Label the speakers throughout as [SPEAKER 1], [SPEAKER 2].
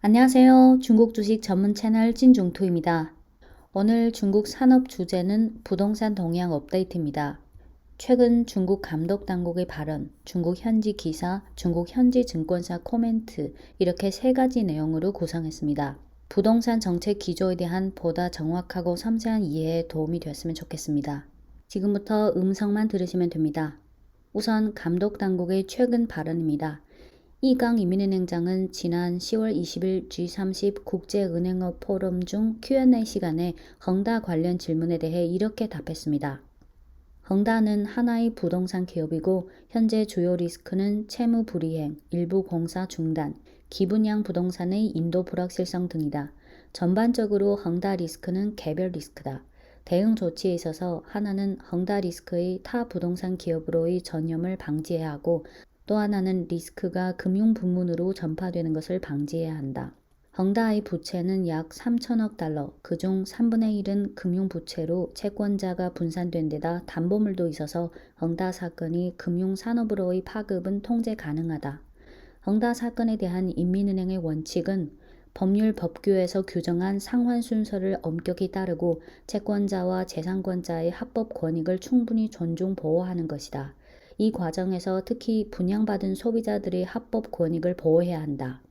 [SPEAKER 1] 안녕하세요. 중국 주식 전문 채널 찐중투입니다. 오늘 중국 산업 주제는 부동산 동향 업데이트입니다. 최근 중국 감독 당국의 발언, 중국 현지 기사, 중국 현지 증권사 코멘트 이렇게 세 가지 내용으로 구성했습니다. 부동산 정책 기조에 대한 보다 정확하고 섬세한 이해에 도움이 됐으면 좋겠습니다. 지금부터 음성만 들으시면 됩니다. 우선 감독 당국의 최근 발언입니다. 이강 이민은행장은 지난 10월 20일 G30 국제은행업 포럼 중 Q&A 시간에 헝다 관련 질문에 대해 이렇게 답했습니다. 헝다는 하나의 부동산 기업이고 현재 주요 리스크는 채무 불이행, 일부 공사 중단, 기분양 부동산의 인도 불확실성 등이다. 전반적으로 헝다 리스크는 개별 리스크다. 대응 조치에 있어서 하나는 헝다 리스크의 타 부동산 기업으로의 전염을 방지해야 하고 또 하나는 리스크가 금융 부문으로 전파되는 것을 방지해야 한다. 헝다의 부채는 약 3천억 달러, 그중 3분의 1은 금융부채로 채권자가 분산된 데다 담보물도 있어서 헝다 사건이 금융산업으로의 파급은 통제 가능하다. 헝다 사건에 대한 인민은행의 원칙은 법률 법규에서 규정한 상환 순서를 엄격히 따르고 채권자와 재상권자의 합법 권익을 충분히 존중 보호하는 것이다. 이 과정에서 특히 분양받은 소비자들의 합법 권익을 보호해야 한다.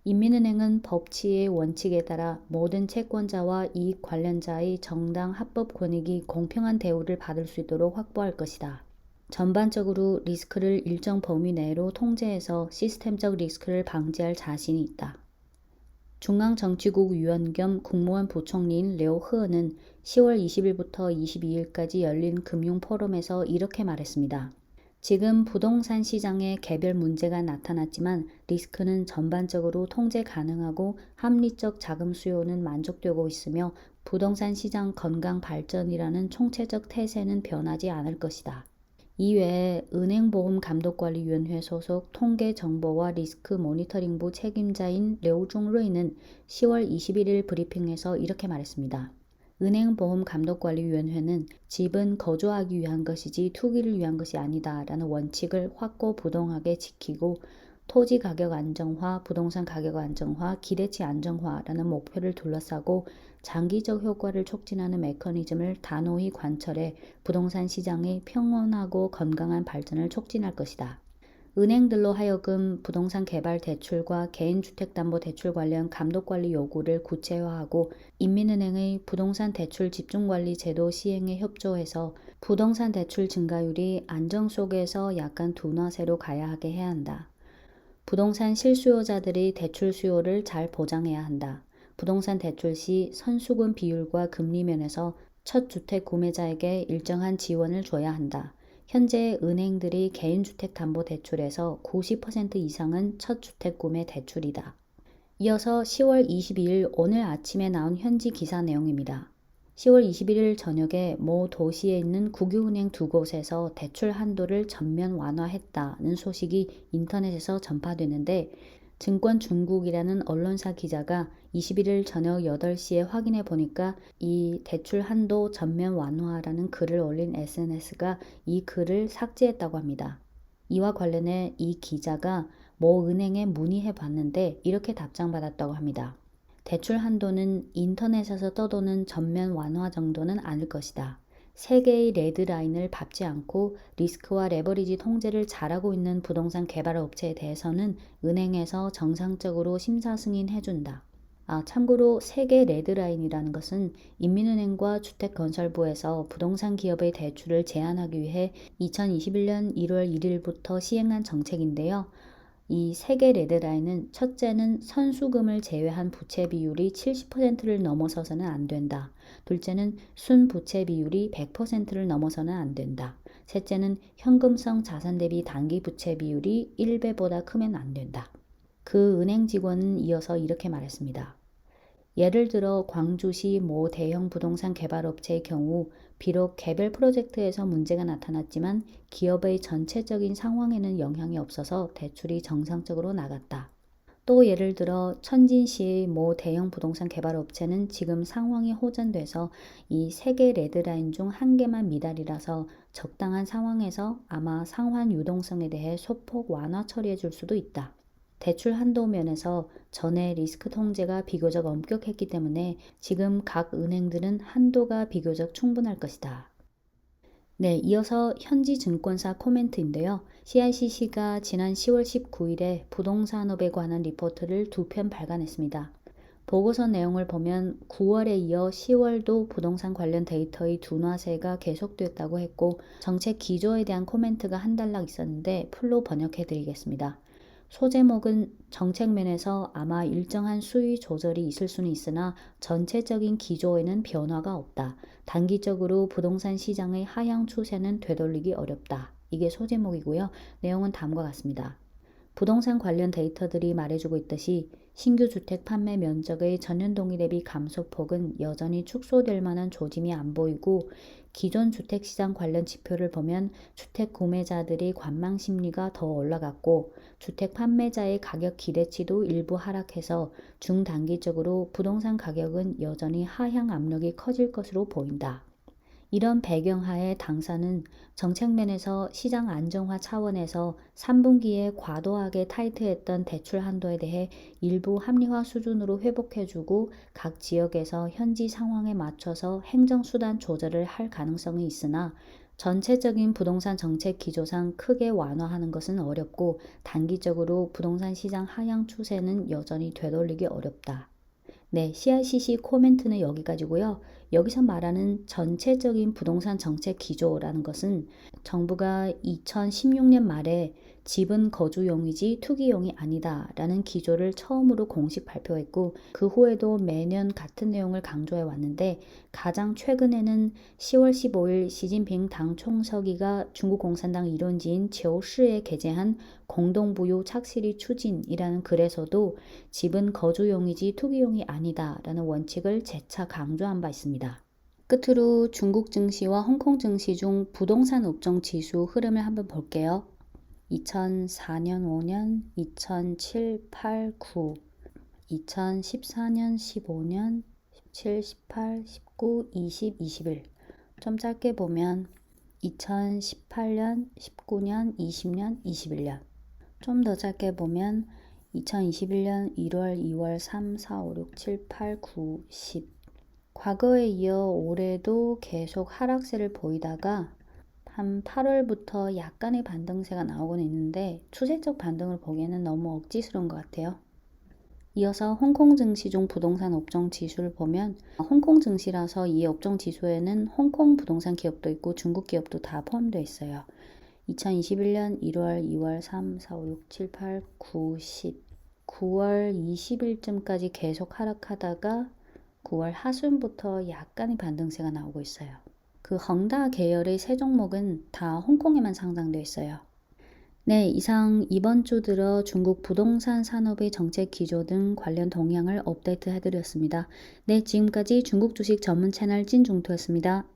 [SPEAKER 1] 인민은행은 법치의 원칙에 따라 모든 채권자와 이익 관련자의 정당 합법 권익이 공평한 대우를 받을 수 있도록 확보할 것이다. 전반적으로 리스크를 일정 범위 내로 통제해서 시스템적 리스크를 방지할 자신이 있다. 중앙정치국 위원 겸 국무원 부총리인 려오 흐어는 10월 20일부터 22일까지 열린 금융포럼에서 이렇게 말했습니다. 지금 부동산 시장에 개별 문제가 나타났지만 리스크는 전반적으로 통제 가능하고 합리적 자금 수요는 만족되고 있으며 부동산 시장 건강 발전이라는 총체적 태세는 변하지 않을 것이다. 이외에 은행보험감독관리위원회 소속 통계정보와 리스크 모니터링부 책임자인 려우중르이는 10월 21일 브리핑에서 이렇게 말했습니다. 은행보험감독관리위원회는 집은 거주하기 위한 것이지 투기를 위한 것이 아니다 라는 원칙을 확고부동하게 지키고 토지 가격 안정화, 부동산 가격 안정화, 기대치 안정화라는 목표를 둘러싸고 장기적 효과를 촉진하는 메커니즘을 단호히 관철해 부동산 시장의 평온하고 건강한 발전을 촉진할 것이다. 은행들로 하여금 부동산 개발 대출과 개인주택담보대출 관련 감독관리 요구를 구체화하고 인민은행의 부동산 대출 집중관리 제도 시행에 협조해서 부동산 대출 증가율이 안정 속에서 약간 둔화세로 가야 하게 해야 한다. 부동산 실수요자들의 대출 수요를 잘 보장해야 한다. 부동산 대출 시 선수금 비율과 금리 면에서 첫 주택 구매자에게 일정한 지원을 줘야 한다. 현재 은행들이 개인주택담보대출에서 90% 이상은 첫 주택 구매 대출이다. 이어서 10월 22일 오늘 아침에 나온 현지 기사 내용입니다. 10월 21일 저녁에 모 도시에 있는 국유은행 두 곳에서 대출 한도를 전면 완화했다는 소식이 인터넷에서 전파되는데 증권 중국이라는 언론사 기자가 21일 저녁 8시에 확인해 보니까 이 대출 한도 전면 완화라는 글을 올린 SNS가 이 글을 삭제했다고 합니다. 이와 관련해 이 기자가 모 은행에 문의해 봤는데 이렇게 답장받았다고 합니다. 대출 한도는 인터넷에서 떠도는 전면 완화 정도는 아닐 것이다. 세 개의 레드라인을 밟지 않고 리스크와 레버리지 통제를 잘하고 있는 부동산 개발 업체에 대해서는 은행에서 정상적으로 심사 승인해준다. 참고로 세 개 레드라인이라는 것은 인민은행과 주택건설부에서 부동산 기업의 대출을 제한하기 위해 2021년 1월 1일부터 시행한 정책인데요. 이 세 개 레드라인은 첫째는 선수금을 제외한 부채 비율이 70%를 넘어서서는 안 된다. 둘째는 순부채 비율이 100%를 넘어서는 안 된다. 셋째는 현금성 자산 대비 단기 부채 비율이 1배보다 크면 안 된다. 그 은행 직원은 이어서 이렇게 말했습니다. 예를 들어 광주시 모 대형 부동산 개발업체의 경우 비록 개별 프로젝트에서 문제가 나타났지만 기업의 전체적인 상황에는 영향이 없어서 대출이 정상적으로 나갔다. 또 예를 들어 천진시의 모 대형 부동산 개발업체는 지금 상황이 호전돼서 이 세 개 레드라인 중 한 개만 미달이라서 적당한 상황에서 아마 상환 유동성에 대해 소폭 완화 처리해 줄 수도 있다. 대출 한도 면에서 전에 리스크 통제가 비교적 엄격했기 때문에 지금 각 은행들은 한도가 비교적 충분할 것이다. 네, 이어서 현지 증권사 코멘트인데요. CICC가 지난 10월 19일에 부동산업에 관한 리포트를 2편 발간했습니다. 보고서 내용을 보면 9월에 이어 10월도 부동산 관련 데이터의 둔화세가 계속됐다고 했고 정책 기조에 대한 코멘트가 한 단락 있었는데 풀로 번역해 드리겠습니다. 소제목은 정책 면에서 아마 일정한 수위 조절이 있을 수는 있으나 전체적인 기조에는 변화가 없다. 단기적으로 부동산 시장의 하향 추세는 되돌리기 어렵다. 이게 소제목이고요. 내용은 다음과 같습니다. 부동산 관련 데이터들이 말해주고 있듯이 신규 주택 판매 면적의 전년 동기 대비 감소폭은 여전히 축소될 만한 조짐이 안 보이고 기존 주택시장 관련 지표를 보면 주택 구매자들의 관망 심리가 더 올라갔고 주택 판매자의 가격 기대치도 일부 하락해서 중단기적으로 부동산 가격은 여전히 하향 압력이 커질 것으로 보인다. 이런 배경하에 당사는 정책면에서 시장 안정화 차원에서 3분기에 과도하게 타이트했던 대출 한도에 대해 일부 합리화 수준으로 회복해주고 각 지역에서 현지 상황에 맞춰서 행정수단 조절을 할 가능성이 있으나 전체적인 부동산 정책 기조상 크게 완화하는 것은 어렵고 단기적으로 부동산 시장 하향 추세는 여전히 되돌리기 어렵다. 네, CICC 코멘트는 여기까지고요. 여기서 말하는 전체적인 부동산 정책 기조라는 것은 정부가 2016년 말에 집은 거주용이지 투기용이 아니다 라는 기조를 처음으로 공식 발표했고 그 후에도 매년 같은 내용을 강조해 왔는데 가장 최근에는 10월 15일 시진핑 당 총서기가 중국 공산당 이론지인 지오시에 게재한 공동부유 착실히 추진이라는 글에서도 집은 거주용이지 투기용이 아니다 라는 원칙을 재차 강조한 바 있습니다. 끝으로 중국 증시와 홍콩 증시 중 부동산 업종 지수 흐름을 한번 볼게요. 2004년 5년, 2007, 8, 9, 2014년 15년, 17, 18, 19, 20, 21. 좀 짧게 보면 2018년, 19년, 20년, 21년. 좀 더 짧게 보면 2021년 1월, 2월, 3, 4, 5, 6, 7, 8, 9, 10. 과거에 이어 올해도 계속 하락세를 보이다가 한 8월부터 약간의 반등세가 나오곤 있는데 추세적 반등을 보기에는 너무 억지스러운 것 같아요. 이어서 홍콩 증시 중 부동산 업종 지수를 보면 홍콩 증시라서 이 업종 지수에는 홍콩 부동산 기업도 있고 중국 기업도 다 포함되어 있어요. 2021년 1월, 2월, 3, 4, 5, 6, 7, 8, 9, 10, 9월 20일쯤까지 계속 하락하다가 9월 하순부터 약간의 반등세가 나오고 있어요. 그 헝다 계열의 세 종목은 다 홍콩에만 상장되어 있어요. 네, 이상 이번 주 들어 중국 부동산 산업의 정책 기조 등 관련 동향을 업데이트 해드렸습니다. 네, 지금까지 중국 주식 전문 채널 찐중투였습니다.